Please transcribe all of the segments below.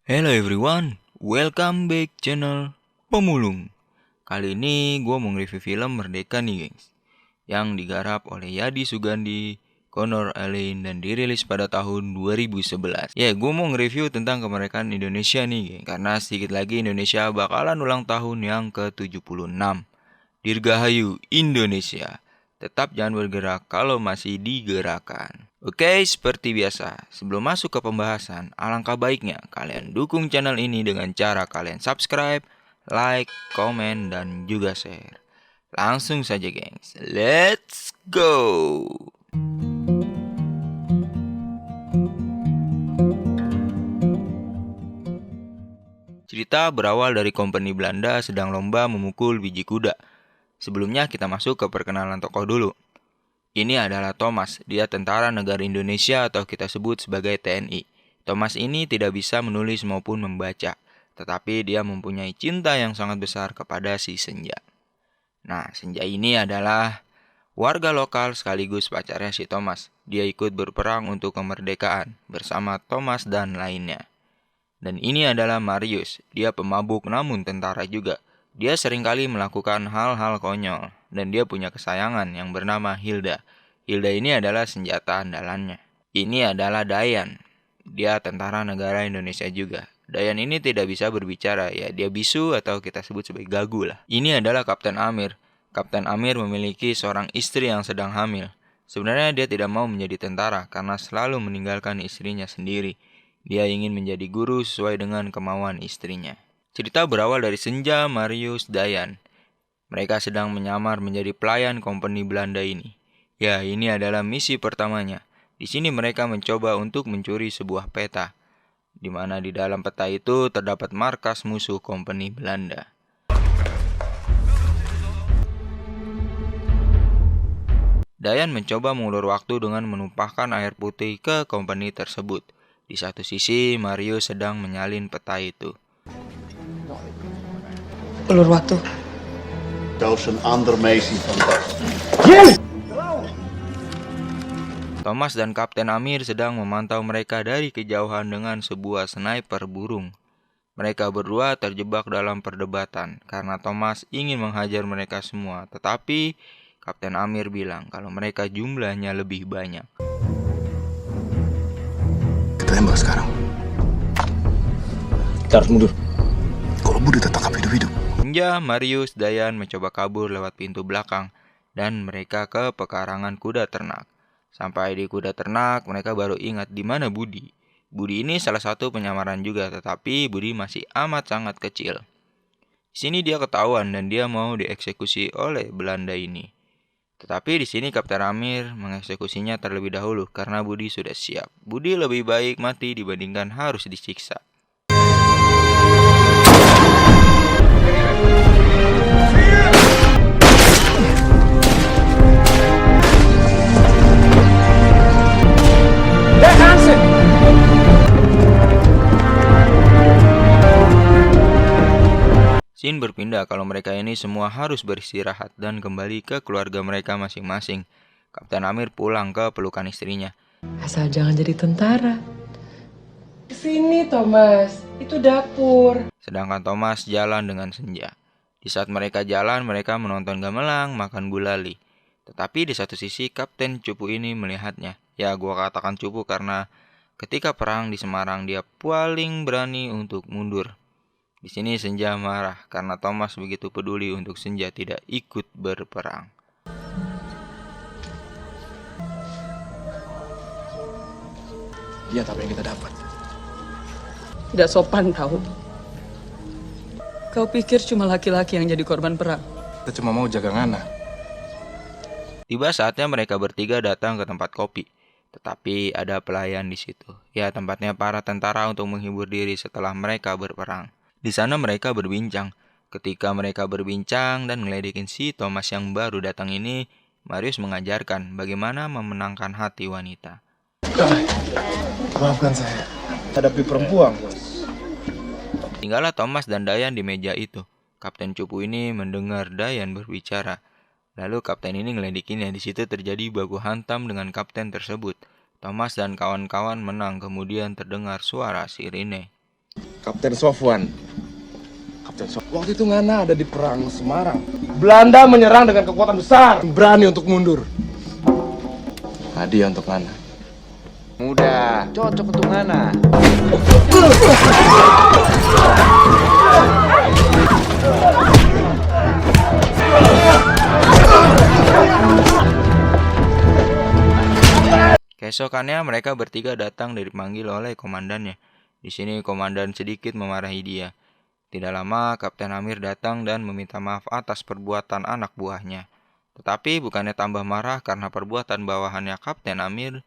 Hello everyone, welcome back channel Pemulung. Kali ini gue mau nge-review film Merdeka nih gengs, yang digarap oleh Yadi Sugandi, Conor Alain, dan dirilis pada tahun 2011. Gue mau nge-review tentang kemerdekaan Indonesia nih gengs, karena sedikit lagi Indonesia bakalan ulang tahun yang ke-76. Dirgahayu Indonesia, tetap jangan bergerak kalau masih digerakkan. Oke, seperti biasa, sebelum masuk ke pembahasan, alangkah baiknya kalian dukung channel ini dengan cara kalian subscribe, like, komen, dan juga share. Langsung saja gengs, let's go! Cerita berawal dari kompeni Belanda sedang lomba memukul biji kuda. Sebelumnya kita masuk ke perkenalan tokoh dulu. Ini adalah Thomas, dia tentara negara Indonesia atau kita sebut sebagai TNI. Thomas ini tidak bisa menulis maupun membaca, tetapi dia mempunyai cinta yang sangat besar kepada si Senja. Nah, Senja ini adalah warga lokal sekaligus pacarnya si Thomas. Dia ikut berperang untuk kemerdekaan bersama Thomas dan lainnya. Dan ini adalah Marius, dia pemabuk namun tentara juga. Dia seringkali melakukan hal-hal konyol, dan dia punya kesayangan yang bernama Hilda. Hilda ini adalah senjata andalannya. Ini adalah Dayan, dia tentara negara Indonesia juga. Dayan ini tidak bisa berbicara, ya dia bisu atau kita sebut sebagai gagu lah. Ini adalah Kapten Amir. Kapten Amir memiliki seorang istri yang sedang hamil. Sebenarnya dia tidak mau menjadi tentara karena selalu meninggalkan istrinya sendiri. Dia ingin menjadi guru sesuai dengan kemauan istrinya. Cerita berawal dari Senja, Marius, Dayan. Mereka sedang menyamar menjadi pelayan kompeni Belanda ini. Ya, ini adalah misi pertamanya. Di sini mereka mencoba untuk mencuri sebuah peta, di mana di dalam peta itu terdapat markas musuh kompeni Belanda. Dayan mencoba mengulur waktu dengan menumpahkan air putih ke kompeni tersebut. Di satu sisi, Mario sedang menyalin peta itu. Ulur waktu. Zelfs een ander meisje fantastisch. Thomas dan Kapten Amir sedang memantau mereka dari kejauhan dengan sebuah sniper burung. Mereka berdua terjebak dalam perdebatan karena Thomas ingin menghajar mereka semua, tetapi Kapten Amir bilang kalau mereka jumlahnya lebih banyak. Kita tembak sekarang. Kita harus mundur. Kalau Budi tertangkap hidup-hidup. Senja, Marius, Dayan mencoba kabur lewat pintu belakang dan mereka ke pekarangan kuda ternak. Sampai di kuda ternak, mereka baru ingat di mana Budi. Budi ini salah satu penyamaran juga, tetapi Budi masih amat sangat kecil. Di sini dia ketahuan dan dia mau dieksekusi oleh Belanda ini. Tetapi di sini Kapten Amir mengeksekusinya terlebih dahulu karena Budi sudah siap. Budi lebih baik mati dibandingkan harus disiksa. Scene berpindah kalau mereka ini semua harus beristirahat dan kembali ke keluarga mereka masing-masing. Kapten Amir pulang ke pelukan istrinya. Asal jangan jadi tentara. Sini Thomas, itu dapur. Sedangkan Thomas jalan dengan Senja. Di saat mereka jalan, mereka menonton gamelan, makan gulali. Tetapi di satu sisi Kapten Cupu ini melihatnya. Ya, gua katakan cupu karena ketika perang di Semarang dia paling berani untuk mundur. Di sini Senja marah karena Thomas begitu peduli untuk Senja tidak ikut berperang. Lihat apa yang kita dapat. Tidak sopan tahu. Kau pikir cuma laki-laki yang jadi korban perang? Kita cuma mau jaga Ngana. Tiba saatnya mereka bertiga datang ke tempat kopi. Tetapi ada pelayan di situ. Ya, tempatnya para tentara untuk menghibur diri setelah mereka berperang. Di sana mereka berbincang. Ketika mereka berbincang dan ngeledekin si Thomas yang baru datang ini, Marius mengajarkan bagaimana memenangkan hati wanita. Maafkan saya. Hadapi perempuan, bos. Tinggallah Thomas dan Dayan di meja itu. Kapten Cupu ini mendengar Dayan berbicara. Lalu kapten ini ngeledekinnya. Di situ terjadi baku hantam dengan kapten tersebut. Thomas dan kawan-kawan menang, kemudian terdengar suara sirine. Kapten Sofwan. Waktu itu Ngana ada di perang Semarang. Belanda menyerang dengan kekuatan besar. Berani untuk mundur. Hadiah untuk Ngana. Mudah, cocok untuk Ngana. Keesokannya mereka bertiga datang dan dipanggil oleh komandannya. Di sini komandan sedikit memarahi dia. Tidak lama Kapten Amir datang dan meminta maaf atas perbuatan anak buahnya. Tetapi bukannya tambah marah karena perbuatan bawahannya Kapten Amir,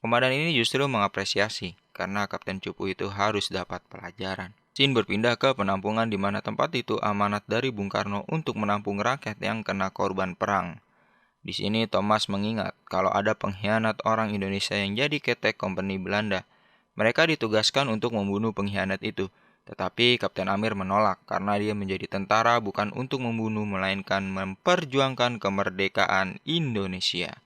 komandan ini justru mengapresiasi karena Kapten Cupu itu harus dapat pelajaran. Scene berpindah ke penampungan di mana tempat itu amanat dari Bung Karno untuk menampung rakyat yang kena korban perang. Di sini Thomas mengingat kalau ada pengkhianat orang Indonesia yang jadi ketek kompeni Belanda. Mereka ditugaskan untuk membunuh pengkhianat itu. Tetapi Kapten Amir menolak karena dia menjadi tentara bukan untuk membunuh melainkan memperjuangkan kemerdekaan Indonesia.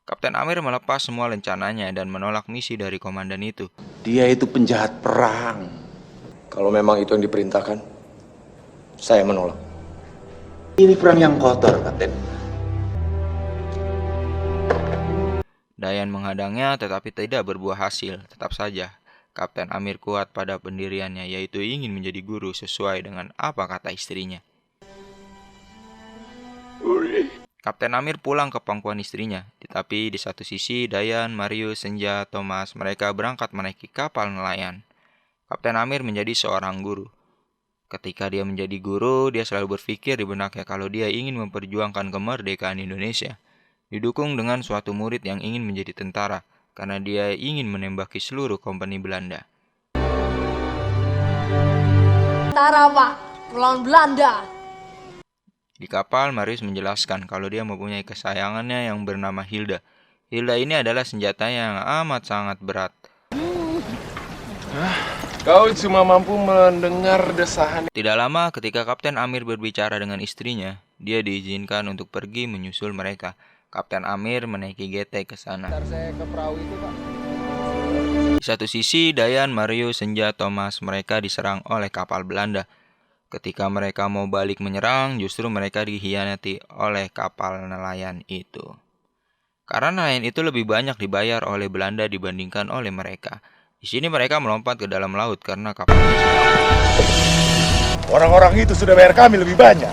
Kapten Amir melepas semua rencananya dan menolak misi dari komandan itu. Dia itu penjahat perang. Kalau memang itu yang diperintahkan, saya menolak. Ini perang yang kotor, Kapten. Dayan menghadangnya tetapi tidak berbuah hasil. Tetap saja, Kapten Amir kuat pada pendiriannya yaitu ingin menjadi guru sesuai dengan apa kata istrinya. Kapten Amir pulang ke pangkuan istrinya. Tetapi di satu sisi Dayan, Marius, Senja, Thomas mereka berangkat menaiki kapal nelayan. Kapten Amir menjadi seorang guru. Ketika dia menjadi guru, dia selalu berpikir di benaknya kalau dia ingin memperjuangkan kemerdekaan Indonesia. Didukung dengan suatu murid yang ingin menjadi tentara, karena dia ingin menembaki seluruh kompeni Belanda. Tentara Pak, melawan Belanda. Di kapal, Marius menjelaskan kalau dia mempunyai kesayangannya yang bernama Hilda. Hilda ini adalah senjata yang amat sangat berat. Kau cuma mampu mendengar desahan. Tidak lama ketika Kapten Amir berbicara dengan istrinya, dia diizinkan untuk pergi menyusul mereka. Kapten Amir menaiki GT ke sana. Di satu sisi, Dayan, Marius, Senja, Thomas mereka diserang oleh kapal Belanda. Ketika mereka mau balik menyerang, justru mereka dikhianati oleh kapal nelayan itu. Karena nelayan itu lebih banyak dibayar oleh Belanda dibandingkan oleh mereka. Di sini mereka melompat ke dalam laut karena kapalnya sudah. Orang-orang itu sudah bayar kami lebih banyak.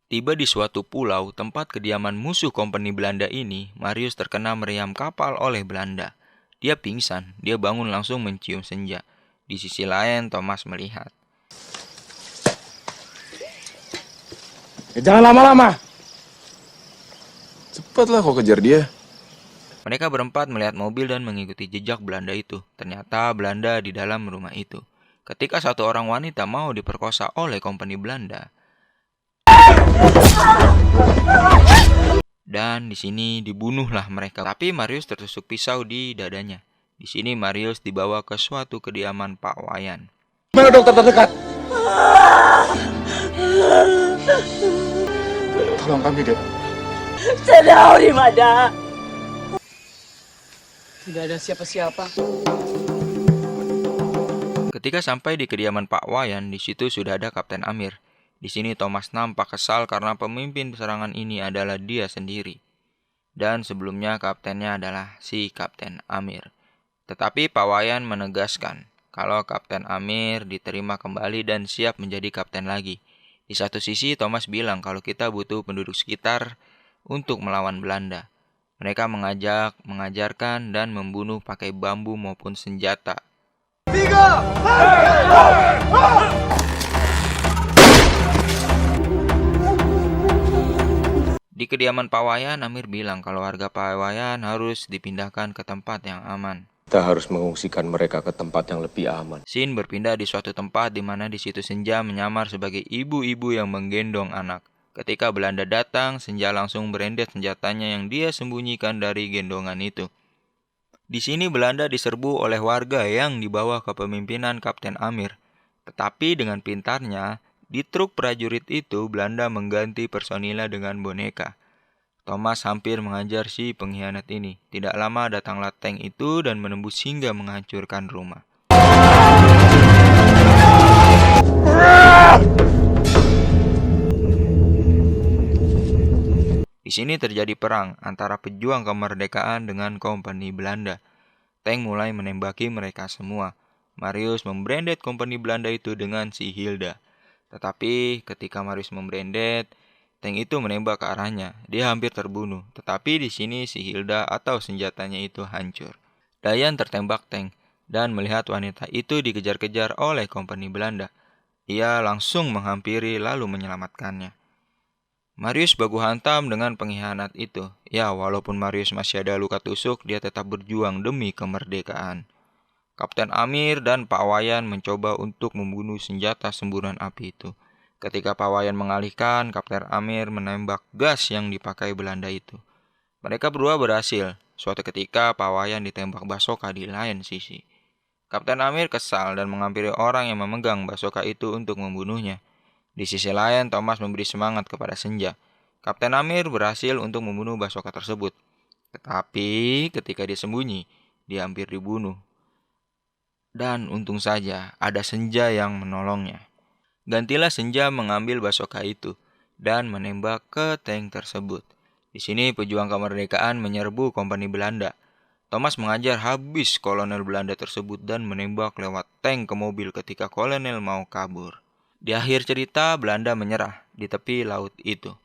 Tiba di suatu pulau tempat kediaman musuh kompeni Belanda ini, Marius terkena meriam kapal oleh Belanda. Dia pingsan, dia bangun langsung mencium senja. Di sisi lain, Thomas melihat. Jangan lama-lama. Cepatlah kau kejar dia. Mereka berempat melihat mobil dan mengikuti jejak Belanda itu. Ternyata Belanda di dalam rumah itu. Ketika satu orang wanita mau diperkosa oleh kompeni Belanda. Dan di sini dibunuhlah mereka. Tapi Marius tertusuk pisau di dadanya. Di sini Marius dibawa ke suatu kediaman Pak Wayan. Mana dokter terdekat? Tolong kami, Dek. Saya tahu di mana. Tidak ada siapa-siapa. Ketika sampai di kediaman Pak Wayan, di situ sudah ada Kapten Amir. Di sini Thomas nampak kesal karena pemimpin serangan ini adalah dia sendiri. Dan sebelumnya kaptennya adalah si Kapten Amir. Tetapi Pak Wayan menegaskan kalau Kapten Amir diterima kembali dan siap menjadi kapten lagi. Di satu sisi Thomas bilang kalau kita butuh penduduk sekitar untuk melawan Belanda. Mereka mengajarkan dan membunuh pakai bambu maupun senjata. Di kediaman Pak Wayan, Amir bilang kalau warga Pak Wayan harus dipindahkan ke tempat yang aman. Kita harus mengungsikan mereka ke tempat yang lebih aman. Scene berpindah di suatu tempat di mana di situ Senja menyamar sebagai ibu-ibu yang menggendong anak. Ketika Belanda datang, Senja langsung berendet senjatanya yang dia sembunyikan dari gendongan itu. Di sini Belanda diserbu oleh warga yang di bawah kepemimpinan Kapten Amir. Tetapi dengan pintarnya, di truk prajurit itu Belanda mengganti personilnya dengan boneka. Thomas hampir mengajar si pengkhianat ini. Tidak lama datanglah tank itu dan menembus hingga menghancurkan rumah. Di sini terjadi perang antara pejuang kemerdekaan dengan kompeni Belanda. Tank mulai menembaki mereka semua. Marius membrandet kompeni Belanda itu dengan si Hilda. Tetapi ketika Marius membrandet, tank itu menembak ke arahnya. Dia hampir terbunuh. Tetapi di sini si Hilda atau senjatanya itu hancur. Dayan tertembak tank dan melihat wanita itu dikejar-kejar oleh kompeni Belanda. Ia langsung menghampiri lalu menyelamatkannya. Marius baku hantam dengan pengkhianat itu. Ya, walaupun Marius masih ada luka tusuk, dia tetap berjuang demi kemerdekaan. Kapten Amir dan Pak Wayan mencoba untuk membunuh senjata semburan api itu. Ketika Pak Wayan mengalihkan, Kapten Amir menembak gas yang dipakai Belanda itu. Mereka berdua berhasil. Suatu ketika Pak Wayan ditembak basoka di lain sisi. Kapten Amir kesal dan menghampiri orang yang memegang basoka itu untuk membunuhnya. Di sisi lain, Thomas memberi semangat kepada Senja. Kapten Amir berhasil untuk membunuh basoka tersebut. Tetapi ketika dia sembunyi, dia hampir dibunuh. Dan untung saja ada Senja yang menolongnya. Gantilah Senja mengambil basoka itu dan menembak ke tank tersebut. Di sini pejuang kemerdekaan menyerbu kompeni Belanda. Thomas mengajar habis kolonel Belanda tersebut dan menembak lewat tank ke mobil ketika kolonel mau kabur. Di akhir cerita, Belanda menyerah di tepi laut itu.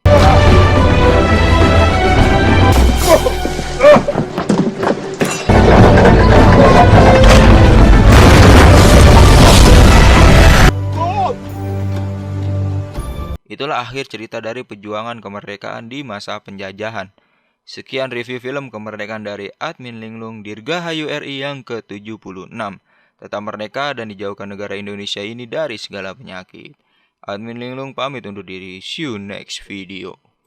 Itulah akhir cerita dari perjuangan kemerdekaan di masa penjajahan. Sekian review film kemerdekaan dari Admin Linglung Dirgahayu RI yang ke-76. Tetap merdeka dan dijauhkan negara Indonesia ini dari segala penyakit. Admin Linglung pamit undur diri. See you next video.